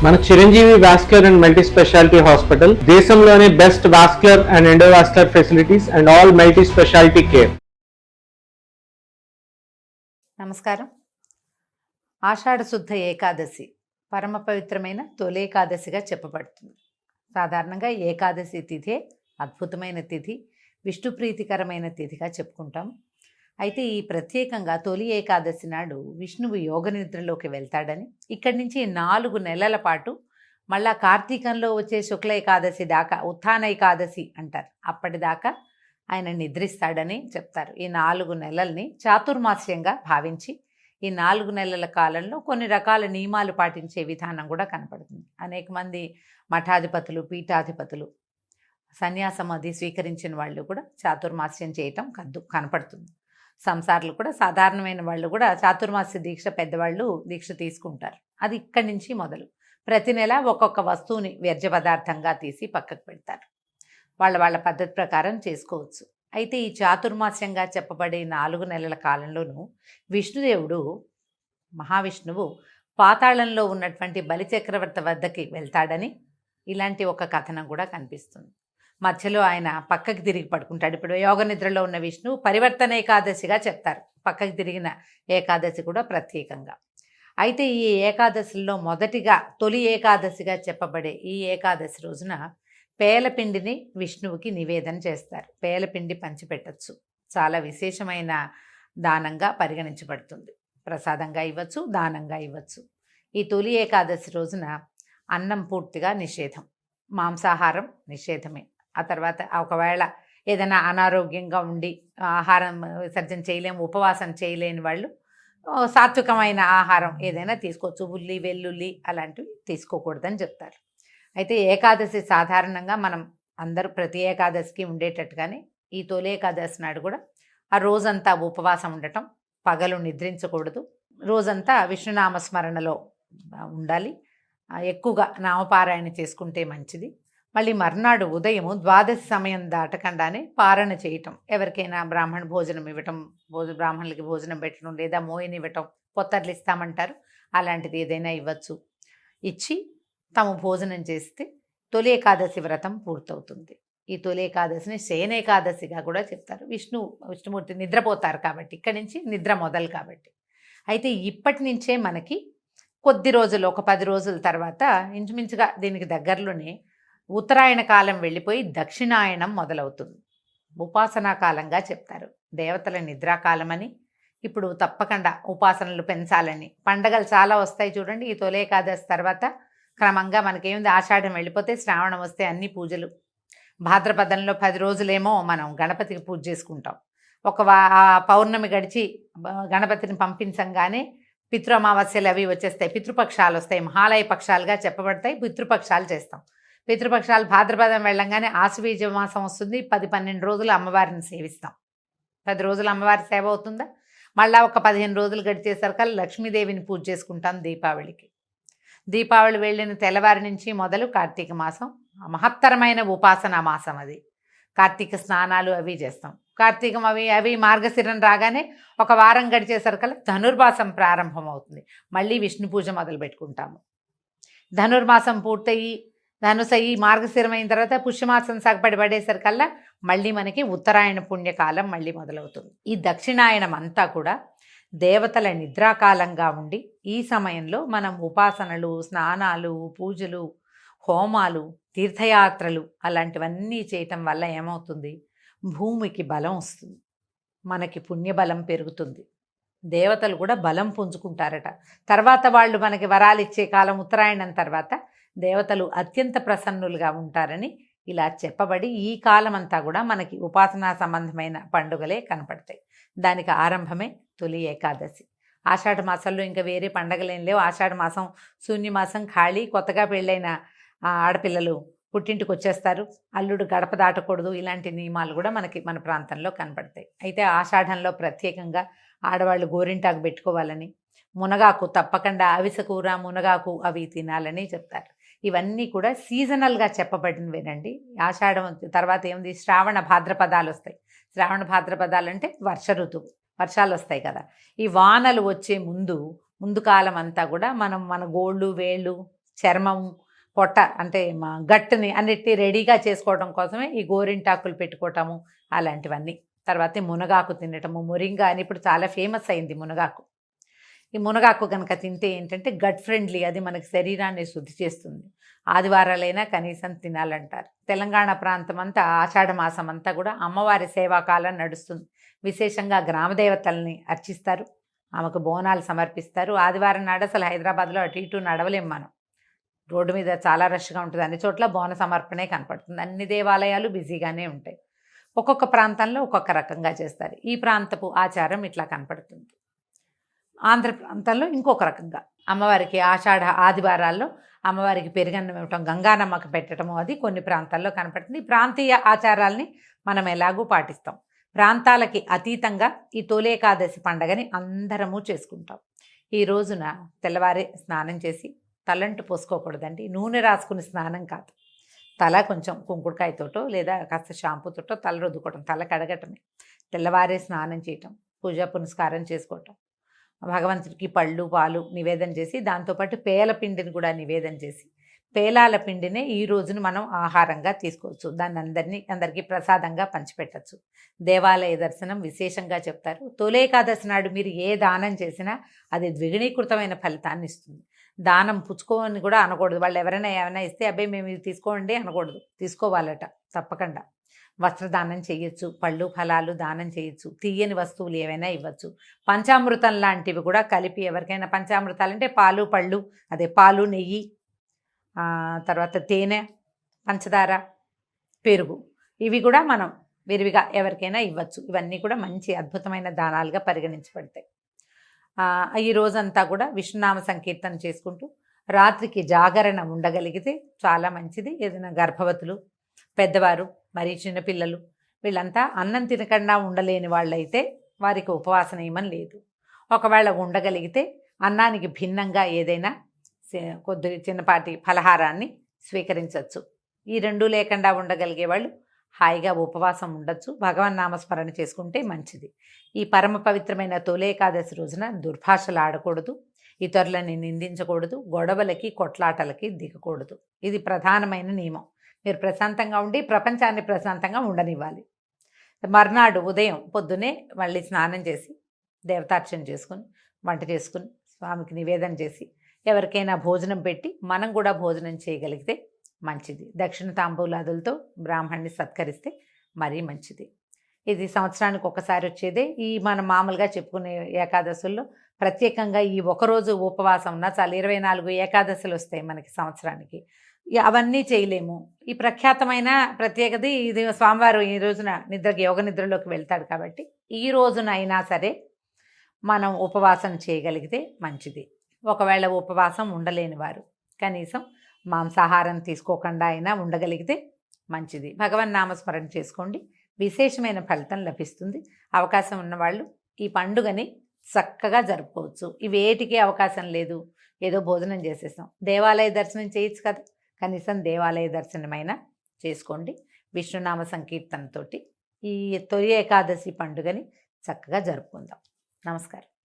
మన Chiranjeevi vascular and multi speciality hospital దేశంలోనే best vascular and endovascular facilities and all multi speciality care. నమస్కారం. ఆషాఢ శుద్ధ ఏకాదశి పరమ పవిత్రమైన తొలి ఏకాదశిగా చెప్పబడుతుంది. సాధారణంగా ఏకాదశి తిథే అద్భుతమైన తిథి, విష్ణు ప్రీతికరమైన తిథిగా చెప్పుకుంటాం. అయితే ఈ ప్రత్యేకంగా తొలి ఏకాదశి నాడు విష్ణువు యోగ నిద్రలోకి వెళ్తాడని, ఇక్కడి నుంచి 4 నెలల పాటు మళ్ళా కార్తీకంలో వచ్చే శుక్ల ఏకాదశి దాకా ఉత్థాన ఏకాదశి అంటారు, అప్పటిదాకా ఆయన నిద్రిస్తాడని చెప్తారు. ఈ 4 నెలల్ని చాతుర్మాస్యంగా భావించి ఈ 4 నెలల కాలంలో కొన్ని రకాల నియమాలు పాటించే విధానం కూడా కనపడుతుంది. అనేక మంది మఠాధిపతులు, పీఠాధిపతులు, సన్యాసం అది స్వీకరించిన వాళ్ళు కూడా చాతుర్మాస్యం చేయటం కనపడుతుంది. సంసారులు కూడా, సాధారణమైన వాళ్ళు కూడా చాతుర్మాస్య దీక్ష, పెద్దవాళ్ళు దీక్ష తీసుకుంటారు. అది ఇక్కడి నుంచి మొదలు ప్రతి నెల ఒక్కొక్క వస్తువుని వ్యర్థ పదార్థంగా తీసి పక్కకు పెడతారు. వాళ్ళ పద్ధతి ప్రకారం చేసుకోవచ్చు. అయితే ఈ చాతుర్మాస్యంగా చెప్పబడే 4 నెలల కాలంలోనూ విష్ణుదేవుడు, మహావిష్ణువు పాతాళంలో ఉన్నటువంటి బలిచక్రవర్తి వద్దకి వెళ్తాడని ఇలాంటి ఒక కథనం కూడా కనిపిస్తుంది. మధ్యలో ఆయన పక్కకి తిరిగి పడుకుంటాడు. ఇప్పుడు యోగ నిద్రలో ఉన్న విష్ణు పరివర్తన ఏకాదశిగా చెప్తారు, పక్కకి తిరిగిన ఏకాదశి కూడా ప్రత్యేకంగా. అయితే ఈ ఏకాదశిలో మొదటిగా తొలి ఏకాదశిగా చెప్పబడే ఈ ఏకాదశి రోజున పేలపిండిని విష్ణువుకి నివేదన చేస్తారు. పేలపిండి పంచిపెట్టచ్చు, చాలా విశేషమైన దానంగా పరిగణించబడుతుంది. ప్రసాదంగా ఇవ్వచ్చు, దానంగా ఇవ్వచ్చు. ఈ తొలి ఏకాదశి రోజున అన్నం పూర్తిగా నిషేధం, మాంసాహారం నిషేధమే. ఆ తర్వాత ఒకవేళ ఏదైనా అనారోగ్యంగా ఉండి ఆహారం విసర్జన చేయలేము, ఉపవాసం చేయలేని వాళ్ళు సాత్వికమైన ఆహారం ఏదైనా తీసుకోవచ్చు. ఉల్లి, వెల్లుల్లి అలాంటివి తీసుకోకూడదని చెప్తారు. అయితే ఏకాదశి సాధారణంగా మనం అందరూ ప్రతి ఏకాదశికి ఉండేటట్టుగానే ఈ తొలి ఏకాదశి నాడు కూడా ఆ రోజంతా ఉపవాసం ఉండటం, పగలు నిద్రించకూడదు, రోజంతా విష్ణునామస్మరణలో ఉండాలి, ఎక్కువగా నామపారాయణ చేసుకుంటే మంచిది. మళ్ళీ మర్నాడు ఉదయము ద్వాదశి సమయం దాటకుండానే పారణ చేయటం, ఎవరికైనా బ్రాహ్మణ భోజనం ఇవ్వటం, బ్రాహ్మణులకి భోజనం పెట్టడం, లేదా మోయిని ఇవ్వటం, పొత్తర్లు ఇస్తామంటారు, అలాంటిది ఏదైనా ఇవ్వచ్చు. ఇచ్చి తాము భోజనం చేస్తే తొలి ఏకాదశి వ్రతం పూర్తవుతుంది. ఈ తొలి ఏకాదశిని శయన ఏకాదశిగా కూడా చెప్తారు. విష్ణుమూర్తి నిద్రపోతారు కాబట్టి, ఇక్కడి నుంచి నిద్ర మొదలు కాబట్టి. అయితే ఇప్పటి నుంచే మనకి కొద్ది రోజులు, ఒక 10 రోజుల తర్వాత ఇంచుమించుగా దీనికి దగ్గరలోనే ఉత్తరాయణ కాలం వెళ్ళిపోయి దక్షిణాయనం మొదలవుతుంది. ఉపాసనా కాలంగా చెప్తారు. దేవతల నిద్రాకాలం అని, ఇప్పుడు తప్పకుండా ఉపాసనలు పెంచాలని, పండగలు చాలా వస్తాయి చూడండి. ఈ తొలి ఏకాదశి తర్వాత క్రమంగా మనకేముంది, ఆషాఢం వెళ్ళిపోతే శ్రావణం వస్తే అన్ని పూజలు. భాద్రపదంలో 10 రోజులేమో మనం గణపతికి పూజ చేసుకుంటాం. పౌర్ణమి గడిచి గణపతిని పంపించంగానే పితృ అమావాస్యలు అవి వచ్చేస్తాయి, పితృపక్షాలు వస్తాయి, మహాలయ పక్షాలుగా చెప్పబడతాయి. పితృపక్షాలు చేస్తాం. పితృపక్షాలు భాద్రపదం వెళ్ళంగానే ఆశ్వీజ మాసం వస్తుంది. 10-12 రోజులు అమ్మవారిని సేవిస్తాం. 10 రోజులు అమ్మవారి సేవ అవుతుందా, మళ్ళీ ఒక 15 రోజులు గడిచేసరికి లక్ష్మీదేవిని పూజ చేసుకుంటాం దీపావళికి. దీపావళి వెళ్ళిన తెల్లవారి నుంచి మొదలు కార్తీక మాసం మహత్తరమైన ఉపాసనా మాసం. అది కార్తీక స్నానాలు అవి చేస్తాం. కార్తీకం అవి మార్గశిరం రాగానే ఒక వారం గడిచేసరికి ధనుర్మాసం ప్రారంభం అవుతుంది. మళ్ళీ విష్ణు పూజ మొదలు పెట్టుకుంటాము. ధనుర్మాసం పూర్తయి ధనుసయి మార్గశిరం అయిన తర్వాత పుష్యమాసం సగపడి పడేసరికల్లా మళ్ళీ మనకి ఉత్తరాయణ పుణ్యకాలం మళ్ళీ మొదలవుతుంది. ఈ దక్షిణాయనం అంతా కూడా దేవతల నిద్రాకాలంగా ఉండి, ఈ సమయంలో మనం ఉపాసనలు, స్నానాలు, పూజలు, హోమాలు, తీర్థయాత్రలు అలాంటివన్నీ చేయటం వల్ల ఏమవుతుంది, భూమికి బలం వస్తుంది, మనకి పుణ్యబలం పెరుగుతుంది, దేవతలు కూడా బలం పుంజుకుంటారట. తర్వాత వాళ్ళు మనకి వరాలు ఇచ్చే కాలం ఉత్తరాయణం తర్వాత దేవతలు అత్యంత ప్రసన్నులుగా ఉంటారని ఇలా చెప్పబడి ఈ కాలం అంతా కూడా మనకి ఉపాసనా సంబంధమైన పండుగలే కనపడతాయి. దానికి ఆరంభమే తొలి ఏకాదశి. ఆషాఢ మాసంలో ఇంకా వేరే పండగలేం లేవు. ఆషాఢ మాసం శూన్యమాసం, ఖాళీ. కొత్తగా పెళ్ళైన ఆడపిల్లలు పుట్టింటికి వచ్చేస్తారు, అల్లుడు గడప దాటకూడదు, ఇలాంటి నియమాలు కూడా మన ప్రాంతంలో కనపడతాయి. అయితే ఆషాఢంలో ప్రత్యేకంగా ఆడవాళ్ళు గోరింటాకు పెట్టుకోవాలని, మునగాకు తప్పకుండా, అవిసె కూర, మునగాకు అవి తినాలని చెప్తారు. ఇవన్నీ కూడా సీజనల్గా చెప్పబడినవేనండి. ఆషాఢం తర్వాత ఏముంది, శ్రావణ భాద్రపదాలు వస్తాయి. శ్రావణ భాద్రపదాలు అంటే వర్ష ఋతువు, వర్షాలు వస్తాయి కదా. ఈ వానలు వచ్చే ముందు కాలం అంతా కూడా మనం మన గోళ్ళు, వేళ్ళు చర్మం పొట్ట అంటే మా గట్టుని అన్నిటినీ రెడీగా చేసుకోవడం కోసమే ఈ గోరింటాకులు పెట్టుకోవటము అలాంటివన్నీ. తర్వాత మునగాకు తినటము, మొరింగా అని ఇప్పుడు చాలా ఫేమస్ అయింది మునగాకు. ఈ మునగాకు కనుక తింటే ఏంటంటే గట్ ఫ్రెండ్లీ, అది మనకి శరీరాన్ని శుద్ధి చేస్తుంది. ఆదివారాలైనా కనీసం తినాలంటారు. తెలంగాణ ప్రాంతం అంతా ఆషాఢ మాసం అంతా కూడా అమ్మవారి సేవాకాలం నడుస్తుంది. విశేషంగా గ్రామదేవతల్ని అర్చిస్తారు, ఆమెకు బోనాలు సమర్పిస్తారు. ఆదివారం నాడు అసలు హైదరాబాద్లో అటు ఇటు నడవలేం మనం, రోడ్డు మీద చాలా రష్గా ఉంటుంది. అన్ని చోట్ల బోన సమర్పణే కనపడుతుంది. అన్ని దేవాలయాలు బిజీగానే ఉంటాయి. ఒక్కొక్క ప్రాంతంలో ఒక్కొక్క రకంగా చేస్తారు. ఈ ప్రాంతపు ఆచారం ఇట్లా కనపడుతుంది. ఆంధ్ర ప్రాంతంలో ఇంకొక రకంగా అమ్మవారికి ఆషాఢ ఆదివారాల్లో అమ్మవారికి పెరుగన్నం ఇవ్వటం, గంగానమ్మకు పెట్టడము, అది కొన్ని ప్రాంతాల్లో కనపడుతుంది. ప్రాంతీయ ఆచారాల్ని మనం ఎలాగూ పాటిస్తాం. ప్రాంతాలకి అతీతంగా ఈ తొలి ఏకాదశి పండగని అందరము చేసుకుంటాం. ఈ రోజున తెల్లవారే స్నానం చేసి తలంటు పోసుకోకూడదండి. నూనె రాసుకుని స్నానం కాదు, తల కొంచెం కుంకుడుకాయతోటో లేదా కాస్త షాంపూతోటో తల రుద్దుకోవటం, తల కడగటమే. తెల్లవారే స్నానం చేయటం, పూజా పునస్కారం చేసుకోవటం, భగవంతుడికి పళ్ళు పాలు నివేదన చేసి దాంతోపాటు పేల పిండిని కూడా నివేదన చేసి, పేలాల పిండినే ఈ రోజున మనం ఆహారంగా తీసుకోవచ్చు. దాన్ని అందరికీ ప్రసాదంగా పంచిపెట్టచ్చు. దేవాలయ దర్శనం విశేషంగా చెప్తారు. తొలి ఏకాదశి నాడు మీరు ఏ దానం చేసినా అది ద్విగుణీకృతమైన ఫలితాన్ని ఇస్తుంది. దానం పుచ్చుకోని కూడా అనకూడదు. వాళ్ళు ఎవరైనా ఏమైనా ఇస్తే అబ్బాయి మేము ఇది తీసుకోండి అనకూడదు, తీసుకోవాలట తప్పకుండా. వస్త్రదానం చేయొచ్చు, పళ్ళు ఫలాలు దానం చేయొచ్చు, తీయని వస్తువులు ఏవైనా ఇవ్వచ్చు. పంచామృతం లాంటివి కూడా కలిపి ఎవరికైనా, పంచామృతాలు అంటే పాలు పళ్ళు, అదే పాలు నెయ్యి, తర్వాత తేనె, పంచదార, పెరుగు, ఇవి కూడా మనం విరివిగా ఎవరికైనా ఇవ్వచ్చు. ఇవన్నీ కూడా మంచి అద్భుతమైన దానాలుగా పరిగణించబడతాయి. ఈ రోజంతా కూడా విష్ణునామ సంకీర్తన చేసుకుంటూ రాత్రికి జాగరణ ఉండగలిగితే చాలా మంచిది. ఏదైనా గర్భవతులు, పెద్దవారు, మరి చిన్నపిల్లలు వీళ్ళంతా అన్నం తినకుండా ఉండలేని వాళ్ళైతే వారికి ఉపవాస నియమం లేదు. ఒకవేళ ఉండగలిగితే అన్నానికి భిన్నంగా ఏదైనా కొద్ది చిన్నపాటి ఫలహారాన్ని స్వీకరించవచ్చు. ఈ రెండూ లేకుండా ఉండగలిగే వాళ్ళు హాయిగా ఉపవాసం ఉండొచ్చు. భగవన్నామస్మరణ చేసుకుంటే మంచిది. ఈ పరమ పవిత్రమైన తొలి ఏకాదశి రోజున దుర్భాషలు ఆడకూడదు, ఇతరులని నిందించకూడదు, గొడవలకి కొట్లాటలకి దిగకూడదు. ఇది ప్రధానమైన నియమం. మీరు ప్రశాంతంగా ఉండి ప్రపంచాన్ని ప్రశాంతంగా ఉండనివ్వాలి. మర్నాడు ఉదయం పొద్దునే మళ్ళీ స్నానం చేసి దేవతార్చన చేసుకుని వంట చేసుకుని స్వామికి నివేదన చేసి ఎవరికైనా భోజనం పెట్టి మనం కూడా భోజనం చేయగలిగితే మంచిది. దక్షిణ తాంబూలాదులతో బ్రాహ్మణ్ణి సత్కరిస్తే మరీ మంచిది. ఇది సంవత్సరానికి ఒకసారి వచ్చేదే. ఈ మనం మామూలుగా చెప్పుకునే ఏకాదశుల్లో ప్రత్యేకంగా ఈ ఒకరోజు ఉపవాసం ఉన్నా చాలు 24 ఏకాదశులు వస్తాయి మనకి సంవత్సరానికి. అవన్నీ చేయలేము. ఈ ప్రఖ్యాతమైన ప్రత్యేకత ఇది, స్వామివారు ఈ రోజున యోగ నిద్రలోకి వెళ్తాడు కాబట్టి ఈ రోజున అయినా సరే మనం ఉపవాసం చేయగలిగితే మంచిది. ఒకవేళ ఉపవాసం ఉండలేని వారు కనీసం మాంసాహారం తీసుకోకుండా అయినా ఉండగలిగితే మంచిది. భగవన్ నామస్మరణ చేసుకోండి, విశేషమైన ఫలితం లభిస్తుంది. అవకాశం ఉన్నవాళ్ళు ఈ పండుగని చక్కగా జరుపుకోవచ్చు. ఇవేటికి అవకాశం లేదు, ఏదో భోజనం చేసేసాం, దేవాలయ దర్శనం చేయొచ్చు కదా, కనీసం దేవాలయ దర్శనమైనా చేసుకోండి. విష్ణునామ సంకీర్తనతోటి ఈ తొలి ఏకాదశి పండుగని చక్కగా జరుపుకుందాం. నమస్కారం.